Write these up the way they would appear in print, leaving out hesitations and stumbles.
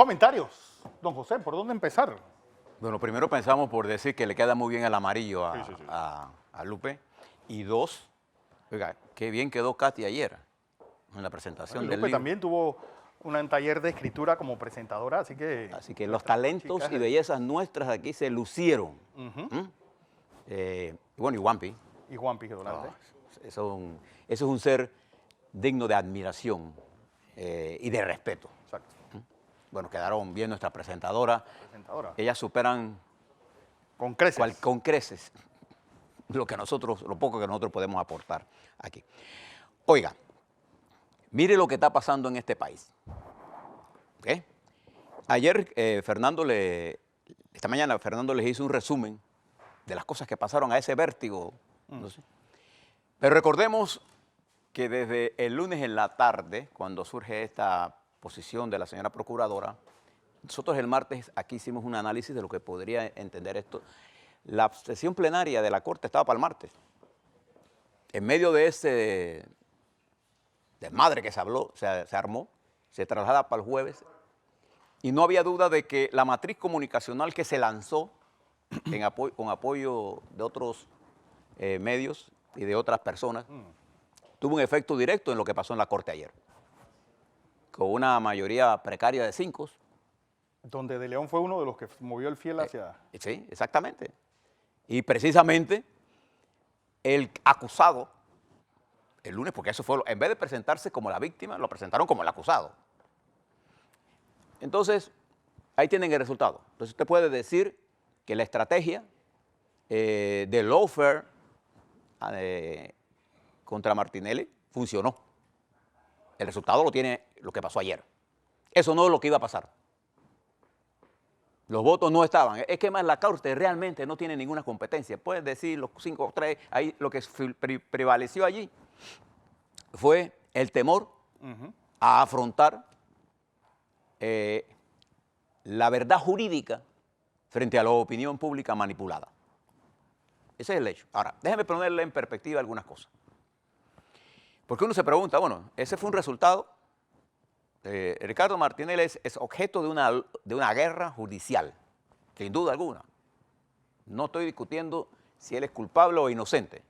Comentarios. Don José, ¿por dónde empezar? Bueno, primero pensamos por decir que le queda muy bien el amarillo Sí. a Lupe. Y dos, oiga, qué bien quedó Katy ayer en la presentación del Lupe libro. también tuvo un taller de escritura como presentadora, así que... Así que los talentos y bellezas nuestras aquí se lucieron. Bueno, y Wampi. Y Juan Pique Dolante. Eso es un ser digno de admiración y de respeto. Exacto. Bueno, quedaron bien nuestra presentadora. Presentadora. Ellas superan Con creces. con creces lo poco que nosotros podemos aportar aquí. Oiga, mire lo que está pasando en este país. ¿Okay? Ayer esta mañana Fernando les hizo un resumen de las cosas que pasaron a ese vértigo. No sé. Pero recordemos que desde el lunes en la tarde, cuando surge esta posición de la señora procuradora, nosotros el martes aquí hicimos un análisis de lo que podría entender esto. La sesión plenaria de la Corte estaba para el martes. En medio de ese desmadre que se armó, se traslada para el jueves, y no había duda de que la matriz comunicacional que se lanzó con apoyo de otros medios y de otras personas, tuvo un efecto directo en lo que pasó en la Corte ayer, con una mayoría precaria de 5. Donde De León fue uno de los que movió el fiel hacia... Sí, exactamente. Y precisamente el acusado, el lunes, porque eso fue, en vez de presentarse como la víctima, lo presentaron como el acusado. Entonces, ahí tienen el resultado. Entonces usted puede decir que la estrategia de lawfare contra Martinelli funcionó. El resultado lo tiene lo que pasó ayer. Eso no es lo que iba a pasar. Los votos no estaban. Es que más la Corte realmente no tiene ninguna competencia. Puedes decir los 5-3, ahí lo que prevaleció allí fue el temor a afrontar la verdad jurídica frente a la opinión pública manipulada. Ese es el hecho. Ahora, déjeme ponerle en perspectiva algunas cosas. Porque uno se pregunta, bueno, ese fue un resultado. Ricardo Martinelli es objeto de una guerra judicial, sin duda alguna. No estoy discutiendo si él es culpable o inocente,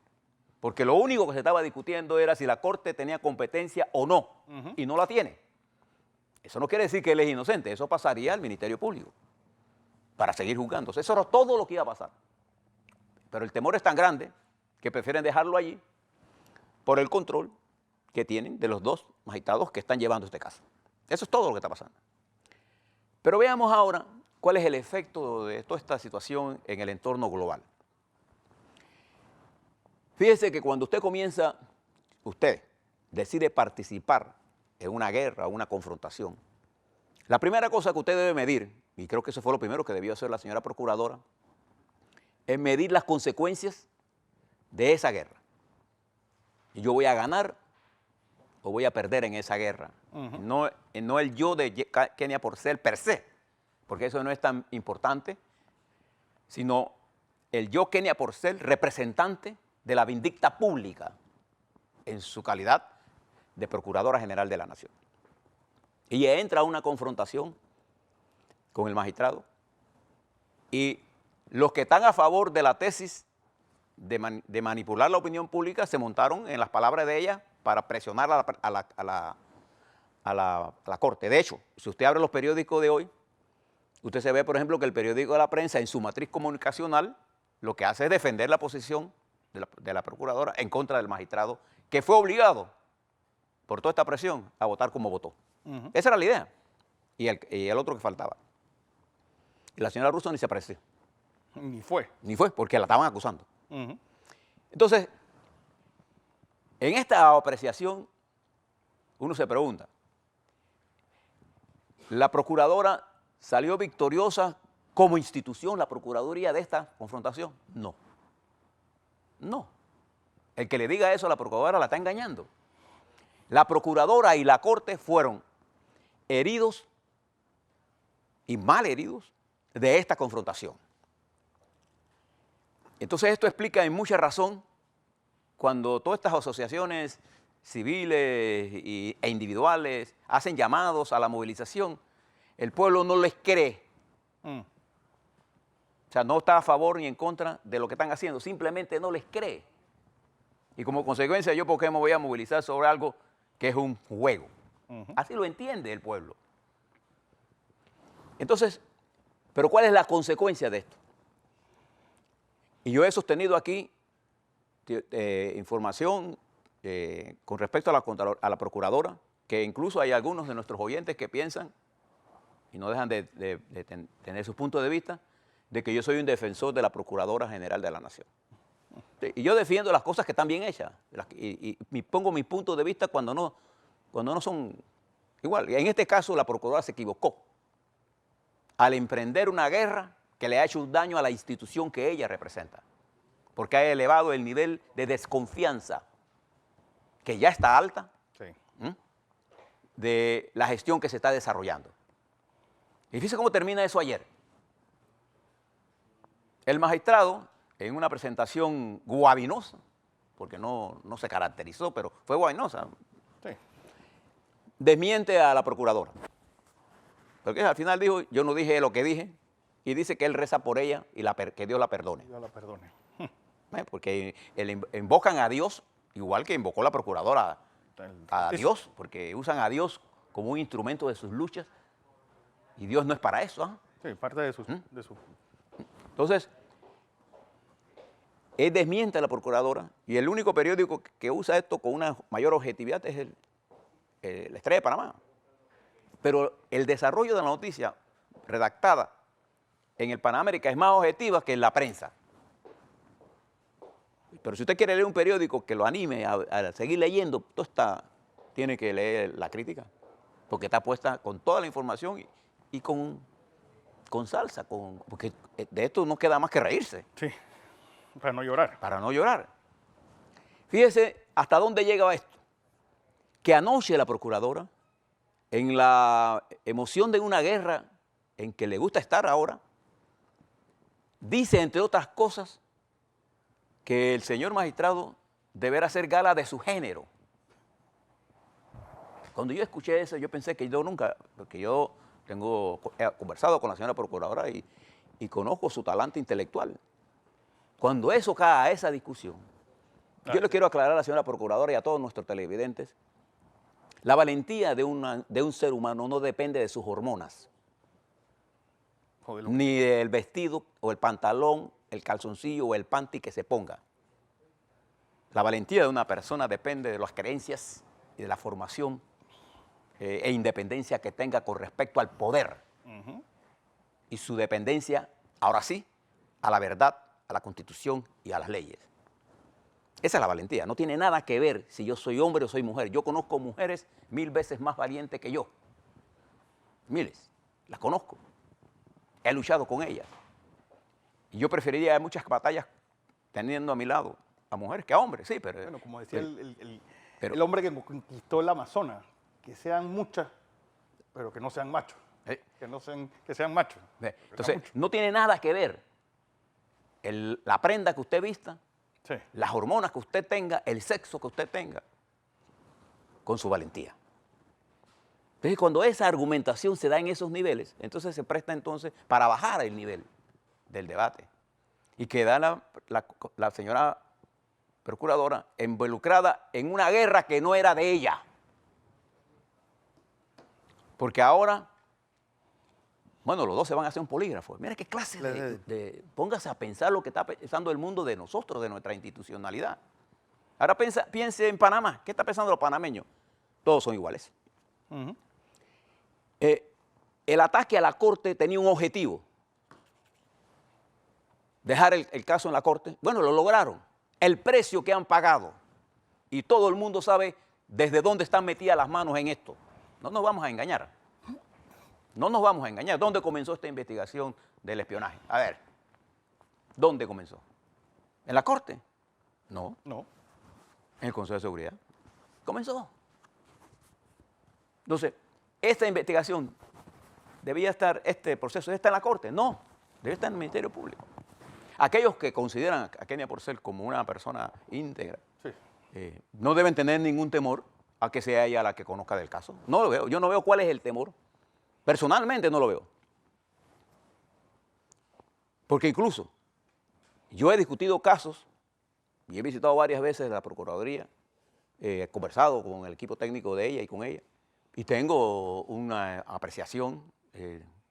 porque lo único que se estaba discutiendo era si la Corte tenía competencia o no, y no la tiene. Eso no quiere decir que él es inocente, eso pasaría al Ministerio Público para seguir juzgándose. Eso era todo lo que iba a pasar. Pero el temor es tan grande que prefieren dejarlo allí por el control que tienen de los dos magistrados que están llevando este caso. Eso es todo lo que está pasando. Pero veamos ahora cuál es el efecto de toda esta situación en el entorno global. Fíjese que cuando usted decide participar en una guerra, una confrontación, la primera cosa que usted debe medir, y creo que eso fue lo primero que debió hacer la señora procuradora, es medir las consecuencias de esa guerra. Y yo voy a ganar o voy a perder en esa guerra. No el yo de Kenia Porcel per se, porque eso no es tan importante, sino el yo Kenia Porcel, representante de la vindicta pública en su calidad de Procuradora General de la Nación. Y entra a una confrontación con el magistrado y los que están a favor de la tesis de manipular la opinión pública se montaron en las palabras de ella para presionar a la Corte. De hecho, si usted abre los periódicos de hoy, usted se ve, por ejemplo, que el periódico de La Prensa, en su matriz comunicacional, lo que hace es defender la posición de la procuradora en contra del magistrado, que fue obligado, por toda esta presión, a votar como votó. Esa era la idea. Y el otro que faltaba. Y la señora Russo ni se apareció. Ni fue. Ni fue, porque la estaban acusando. Entonces, en esta apreciación, uno se pregunta, ¿la procuradora salió victoriosa como institución, la procuraduría, de esta confrontación? No. No. El que le diga eso a la procuradora la está engañando. La procuradora y la Corte fueron heridos y mal heridos de esta confrontación. Entonces esto explica en mucha razón cuando todas estas asociaciones civiles e individuales hacen llamados a la movilización, el pueblo no les cree. Mm. O sea, no está a favor ni en contra de lo que están haciendo, simplemente no les cree. Y como consecuencia, yo, ¿por qué me voy a movilizar sobre algo que es un juego? Así lo entiende el pueblo. Entonces, ¿pero cuál es la consecuencia de esto? Y yo he sostenido aquí información con respecto a la procuradora, que incluso hay algunos de nuestros oyentes que piensan, y no dejan de tener su punto de vista, de que yo soy un defensor de la Procuradora General de la Nación. Y yo defiendo las cosas que están bien hechas, y pongo mi punto de vista cuando no son igual. Y en este caso la Procuradora se equivocó al emprender una guerra que le ha hecho un daño a la institución que ella representa, porque ha elevado el nivel de desconfianza, que ya está alta, Sí. de la gestión que se está desarrollando. Y fíjese cómo termina eso ayer. El magistrado, en una presentación guabinosa, porque no se caracterizó, pero fue guabinosa, Sí. desmiente a la procuradora. Porque al final dijo, yo no dije lo que dije, y dice que él reza por ella y que Dios la perdone. Dios la perdone. Porque invocan a Dios, igual que invocó la procuradora a Dios, porque usan a Dios como un instrumento de sus luchas, y Dios no es para eso. ¿Ah? Sí, parte de su... Entonces, él desmiente a la procuradora, y el único periódico que usa esto con una mayor objetividad es la Estrella de Panamá. Pero el desarrollo de la noticia redactada en el Panamérica es más objetiva que en la prensa. Pero si usted quiere leer un periódico que lo anime a seguir leyendo, tiene que leer la crítica, porque está puesta con toda la información y con salsa, porque de esto no queda más que reírse. Sí, para no llorar. Para no llorar. Fíjese hasta dónde llega esto. Que anoche la procuradora, en la emoción de una guerra en que le gusta estar ahora, dice, entre otras cosas, que el señor magistrado deberá hacer gala de su género. Cuando yo escuché eso, yo pensé que yo nunca, porque yo he conversado con la señora procuradora y conozco su talante intelectual. Cuando eso cae a esa discusión, yo le quiero aclarar a la señora procuradora y a todos nuestros televidentes, la valentía de un ser humano no depende de sus hormonas, ni del vestido o el pantalón, el calzoncillo o el panty que se ponga. La valentía de una persona depende de las creencias y de la formación e independencia que tenga con respecto al poder. Y su dependencia, ahora sí, a la verdad, a la Constitución y a las leyes. Esa es la valentía. No tiene nada que ver si yo soy hombre o soy mujer. Yo conozco mujeres 1000 veces más valientes que yo. Miles. Las conozco. He luchado con ellas. Y yo preferiría muchas batallas teniendo a mi lado a mujeres que a hombres, sí, pero... Bueno, como decía sí, el hombre que conquistó el Amazonas, que sean muchas, pero que no sean machos. Que sean machos. Entonces, no tiene nada que ver la prenda que usted vista, sí, las hormonas que usted tenga, el sexo que usted tenga, con su valentía. Entonces, cuando esa argumentación se da en esos niveles, entonces se presta entonces para bajar el nivel del debate. Y queda la señora procuradora involucrada en una guerra que no era de ella. Porque ahora, bueno, los dos se van a hacer un polígrafo. Mira qué clase póngase a pensar lo que está pensando el mundo de nosotros, de nuestra institucionalidad. Ahora piense en Panamá. ¿Qué está pensando los panameños? Todos son iguales. El ataque a la Corte tenía un objetivo. Dejar el caso en la Corte. Bueno, lo lograron. El precio que han pagado. Y todo el mundo sabe desde dónde están metidas las manos en esto. No nos vamos a engañar. No nos vamos a engañar. ¿Dónde comenzó esta investigación del espionaje? A ver, ¿dónde comenzó? ¿En la Corte? No. No. En el Consejo de Seguridad. Comenzó. Entonces, esta investigación debía estar, este proceso debe estar en la Corte. No, debe estar en el Ministerio Público. Aquellos que consideran a Kenia Porcel como una persona íntegra, sí, no deben tener ningún temor a que sea ella la que conozca del caso. No lo veo. Yo no veo cuál es el temor. Personalmente no lo veo. Porque incluso yo he discutido casos y he visitado varias veces la Procuraduría, he conversado con el equipo técnico de ella y con ella, y tengo una apreciación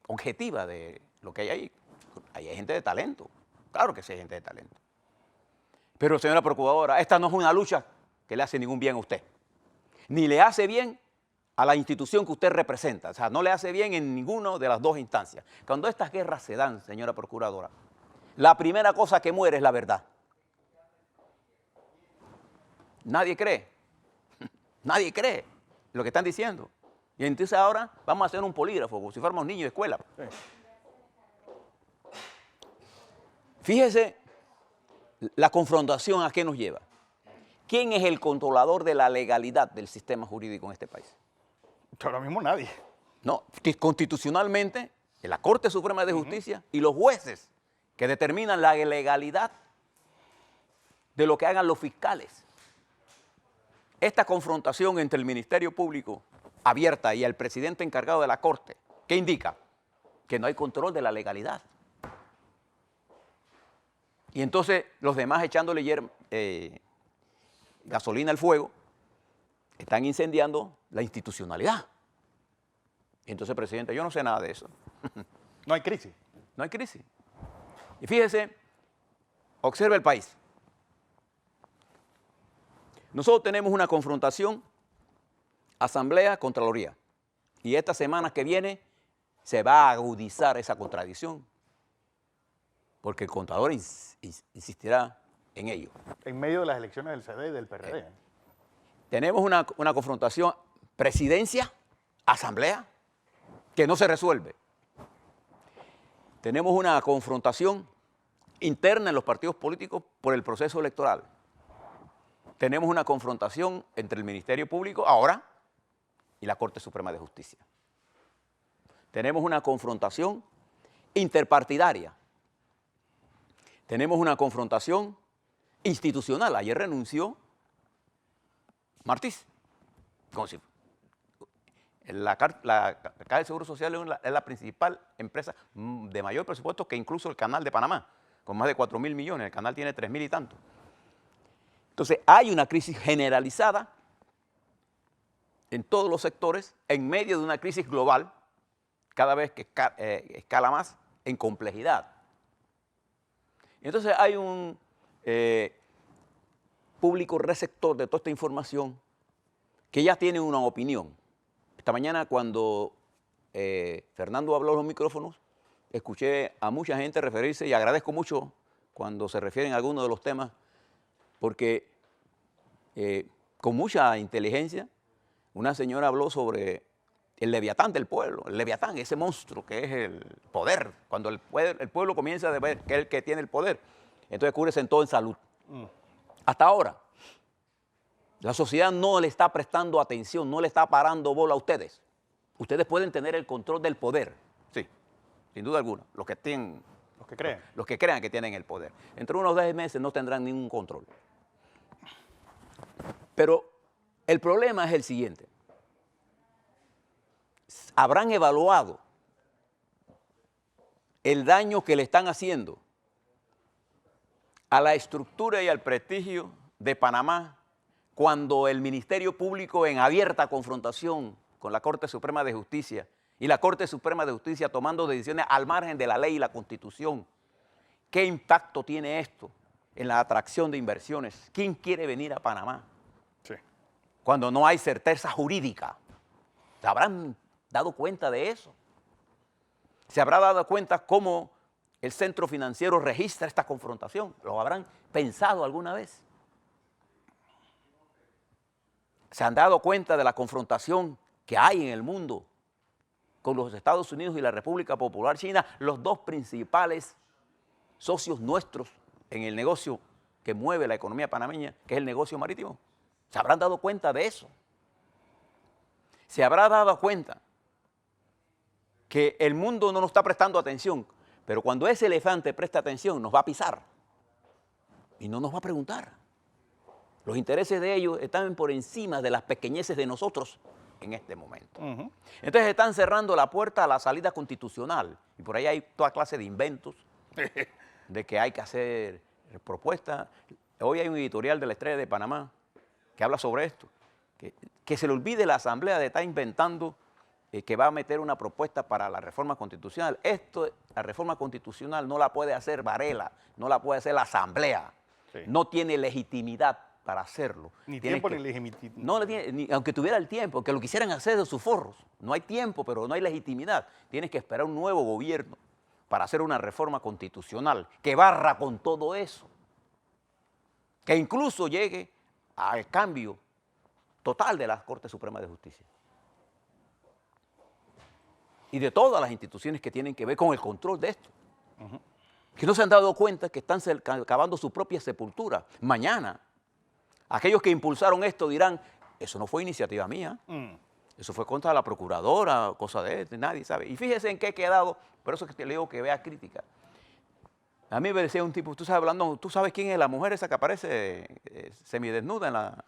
objetiva de lo que hay ahí. Ahí hay gente de talento, claro que sí hay gente de talento. Pero, señora Procuradora, esta no es una lucha que le hace ningún bien a usted, ni le hace bien a la institución que usted representa, o sea, no le hace bien en ninguna de las dos instancias. Cuando estas guerras se dan, señora Procuradora, la primera cosa que muere es la verdad. Nadie cree, nadie cree lo que están diciendo. Y entonces ahora vamos a hacer un polígrafo, como si fuéramos niños de escuela. Sí. Fíjese la confrontación a qué nos lleva. ¿Quién es el controlador de la legalidad del sistema jurídico en este país? Ahora mismo nadie. No, constitucionalmente, la Corte Suprema de Justicia y los jueces que determinan la legalidad de lo que hagan los fiscales. Esta confrontación entre el Ministerio Público abierta y el presidente encargado de la Corte, ¿qué indica? Que no hay control de la legalidad. Y entonces los demás echándole gasolina al fuego, están incendiando la institucionalidad. Y entonces, presidente, yo no sé nada de eso. No hay crisis. No hay crisis. Y fíjese, observe el país. Nosotros tenemos una confrontación, Asamblea, Contraloría. Y esta semana que viene se va a agudizar esa contradicción, porque el Contralor insistirá en ello. En medio de las elecciones del CD y del PRD. Tenemos una confrontación, Presidencia, Asamblea, que no se resuelve. Tenemos una confrontación interna en los partidos políticos por el proceso electoral. Tenemos una confrontación entre el Ministerio Público ahora y la Corte Suprema de Justicia. Tenemos una confrontación interpartidaria. Tenemos una confrontación institucional. Ayer renunció Martís. La Caja de Seguro Social es la principal empresa de mayor presupuesto que incluso el Canal de Panamá, con más de 4.000 millones. El canal tiene 3.000 y tanto. Entonces, hay una crisis generalizada en todos los sectores, en medio de una crisis global, cada vez que escala más en complejidad. Entonces, hay un público receptor de toda esta información que ya tiene una opinión. Esta mañana, cuando Fernando habló a los micrófonos, escuché a mucha gente referirse, y agradezco mucho cuando se refieren a algunos de los temas, porque con mucha inteligencia, una señora habló sobre el leviatán del pueblo, el leviatán, ese monstruo que es el poder, cuando el pueblo comienza a ver que es el que tiene el poder, entonces Cure sentó en salud. Hasta ahora, la sociedad no le está prestando atención, no le está parando bola a ustedes. Ustedes pueden tener el control del poder, sí, sin duda alguna, los que creen. Los que crean que tienen el poder. Entre unos 10 meses no tendrán ningún control. Pero el problema es el siguiente. ¿Habrán evaluado el daño que le están haciendo a la estructura y al prestigio de Panamá cuando el Ministerio Público, en abierta confrontación con la Corte Suprema de Justicia, y la Corte Suprema de Justicia tomando decisiones al margen de la ley y la Constitución, qué impacto tiene esto en la atracción de inversiones? ¿Quién quiere venir a Panamá? Sí. Cuando no hay certeza jurídica. ¿Se habrán dado cuenta de eso? ¿Se habrá dado cuenta cómo el centro financiero registra esta confrontación? ¿Lo habrán pensado alguna vez? ¿Se han dado cuenta de la confrontación que hay en el mundo con los Estados Unidos y la República Popular China, los dos principales socios nuestros en el negocio que mueve la economía panameña, que es el negocio marítimo? ¿Se habrán dado cuenta de eso? ¿Se habrá dado cuenta que el mundo no nos está prestando atención, pero cuando ese elefante presta atención nos va a pisar y no nos va a preguntar? Los intereses de ellos están por encima de las pequeñeces de nosotros. en este momento. Entonces están cerrando la puerta a la salida constitucional y por ahí hay toda clase de inventos de que hay que hacer propuestas. Hoy hay un editorial de La Estrella de Panamá que habla sobre esto, que se le olvide la Asamblea de estar inventando que va a meter una propuesta para la reforma constitucional. La reforma constitucional no la puede hacer Varela, no la puede hacer la Asamblea. Sí. No tiene legitimidad para hacerlo. Ni tiempo ni legitimidad. No le tiene, aunque tuviera el tiempo, que lo quisieran hacer de sus forros. No hay tiempo, pero no hay legitimidad. Tienes que esperar un nuevo gobierno para hacer una reforma constitucional que barra con todo eso. Que incluso llegue al cambio total de la Corte Suprema de Justicia. Y de todas las instituciones que tienen que ver con el control de esto. Que no se han dado cuenta que están cavando su propia sepultura. Mañana, aquellos que impulsaron esto dirán, eso no fue iniciativa mía, eso fue contra la procuradora, cosa de nadie sabe. Y fíjese en qué he quedado, por eso es que te digo que vea crítica. A mí me decía un tipo, tú sabes quién es la mujer esa que aparece semidesnuda en la...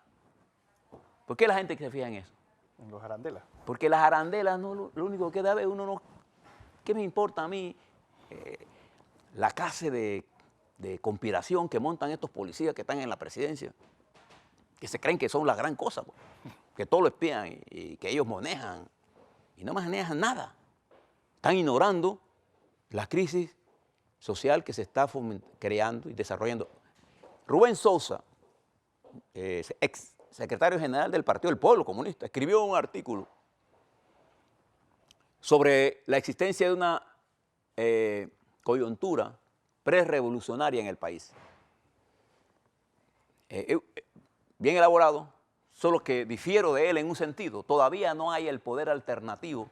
¿Por qué la gente se fija en eso? En los arandelas. Porque las arandelas, no, lo único que da es uno no... ¿Qué me importa a mí la clase de conspiración que montan estos policías que están en la presidencia? Que se creen que son la gran cosa, pues, que todo lo espían y que ellos manejan. Y no manejan nada. Están ignorando la crisis social que se está creando y desarrollando. Rubén Sousa, ex secretario general del Partido del Pueblo Comunista, escribió un artículo sobre la existencia de una coyuntura prerevolucionaria en el país. Bien elaborado, solo que difiero de él en un sentido. Todavía no hay el poder alternativo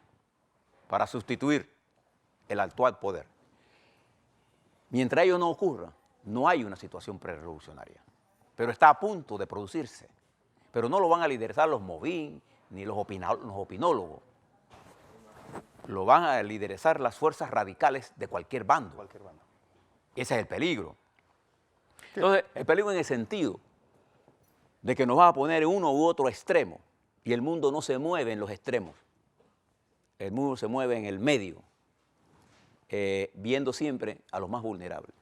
para sustituir el actual poder. Mientras ello no ocurra, no hay una situación prerevolucionaria, pero está a punto de producirse. Pero no lo van a liderar los Movín ni los opinólogos. Lo van a liderar las fuerzas radicales de cualquier bando. Ese es el peligro. Entonces, el peligro en el sentido de que nos va a poner en uno u otro extremo y el mundo no se mueve en los extremos. El mundo se mueve en el medio, viendo siempre a los más vulnerables.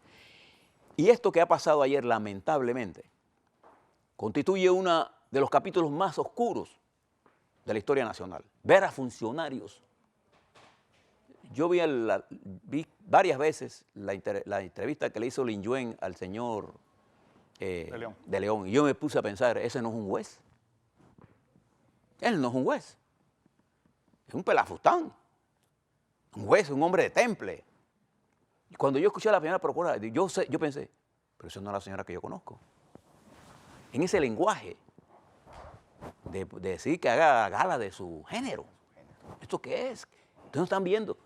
Y esto que ha pasado ayer, lamentablemente, constituye uno de los capítulos más oscuros de la historia nacional. Ver a funcionarios. Yo vi varias veces la entrevista que le hizo Lin Yuen al señor de León. Y yo me puse a pensar, ese no es un juez. Él no es un juez. Es un pelafustán. Un juez, un hombre de temple. Y cuando yo escuché a la primera procuradora, yo pensé, pero esa no es la señora que yo conozco. En ese lenguaje de decir que haga gala de su género. ¿Esto qué es? Ustedes no están viendo.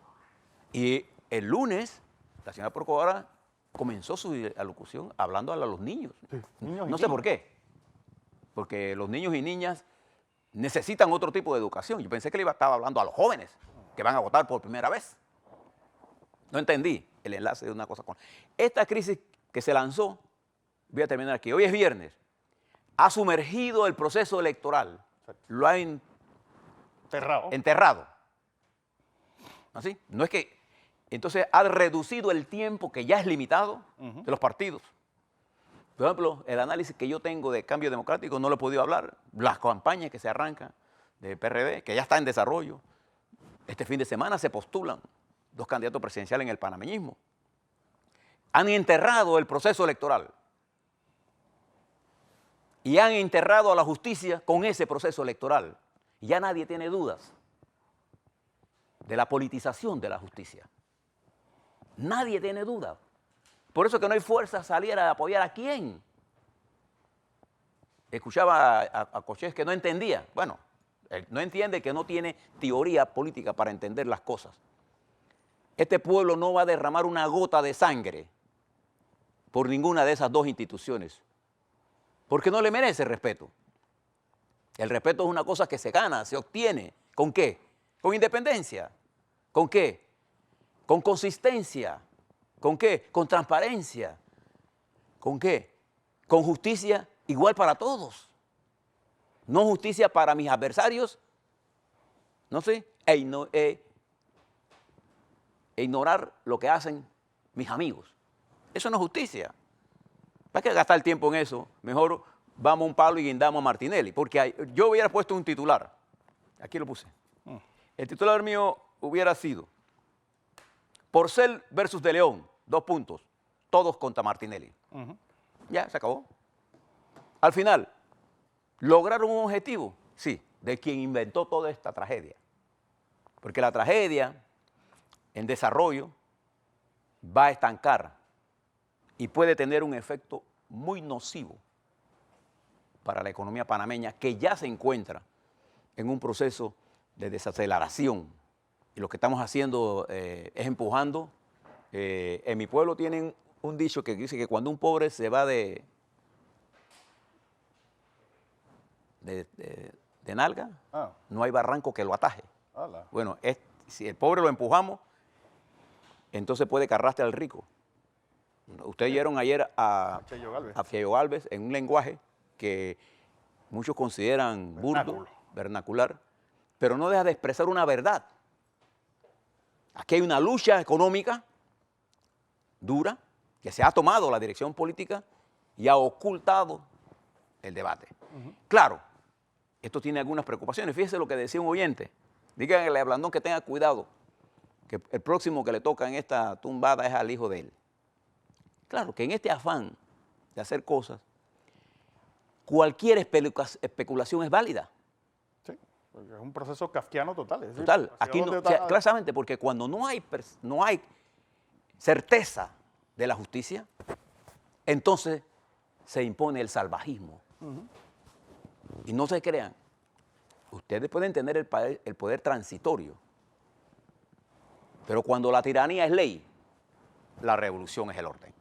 Y el lunes, la señora procuradora comenzó su alocución hablando a los niños. Sí, no sé por qué. Porque los niños y niñas necesitan otro tipo de educación. Yo pensé que le estaba hablando a los jóvenes que van a votar por primera vez. No entendí el enlace de una cosa con... Esta crisis que se lanzó, voy a terminar aquí, hoy es viernes, ha sumergido el proceso electoral, lo ha enterrado. ¿Así? No es que... Entonces ha reducido el tiempo que ya es limitado de los partidos. Por ejemplo, el análisis que yo tengo de Cambio Democrático no lo he podido hablar. Las campañas que se arrancan de PRD, que ya está en desarrollo. Este fin de semana se postulan 2 candidatos presidenciales en el panameñismo. Han enterrado el proceso electoral. Y han enterrado a la justicia con ese proceso electoral. Y ya nadie tiene dudas de la politización de la justicia. Nadie tiene duda. Por eso que no hay fuerza a salir a apoyar a quién. Escuchaba a Cochés que no entendía. Bueno, él no entiende que no tiene teoría política para entender las cosas. Este pueblo no va a derramar una gota de sangre por ninguna de esas 2 instituciones, porque no le merece respeto. El respeto es una cosa que se gana, se obtiene. ¿Con qué? Con independencia. ¿Con qué? Con consistencia. ¿Con qué? Con transparencia. ¿Con qué? Con justicia igual para todos. No justicia para mis adversarios ¿no sé? E ignorar lo que hacen mis amigos. Eso no es justicia. ¿Para qué gastar tiempo en eso? Mejor vamos a un palo y guindamos a Martinelli. Porque yo hubiera puesto un titular. Aquí lo puse. El titular mío hubiera sido Porcel versus De León, 2 puntos, todos contra Martinelli. Ya, se acabó. Al final, ¿lograron un objetivo? Sí, de quien inventó toda esta tragedia. Porque la tragedia en desarrollo va a estancar y puede tener un efecto muy nocivo para la economía panameña, que ya se encuentra en un proceso de desaceleración. Y lo que estamos haciendo es empujando. En mi pueblo tienen un dicho que dice que cuando un pobre se va de nalga, no hay barranco que lo ataje. Bueno, si el pobre lo empujamos, entonces puede que arrastre al rico. Ustedes oyeron ayer a Fiello Gálvez en un lenguaje que muchos consideran burdo, vernacular, pero no deja de expresar una verdad. Aquí hay una lucha económica dura que se ha tomado la dirección política y ha ocultado el debate. Claro, esto tiene algunas preocupaciones. Fíjese lo que decía un oyente. Díganle a Blandón que tenga cuidado, que el próximo que le toca en esta tumbada es al hijo de él. Claro, que en este afán de hacer cosas, cualquier especulación es válida. Sí, porque es un proceso kafkiano total. Es decir, total. Aquí no, claramente, porque cuando no hay certeza de la justicia, entonces se impone el salvajismo. Y no se crean, ustedes pueden tener el poder transitorio, pero cuando la tiranía es ley, la revolución es el orden.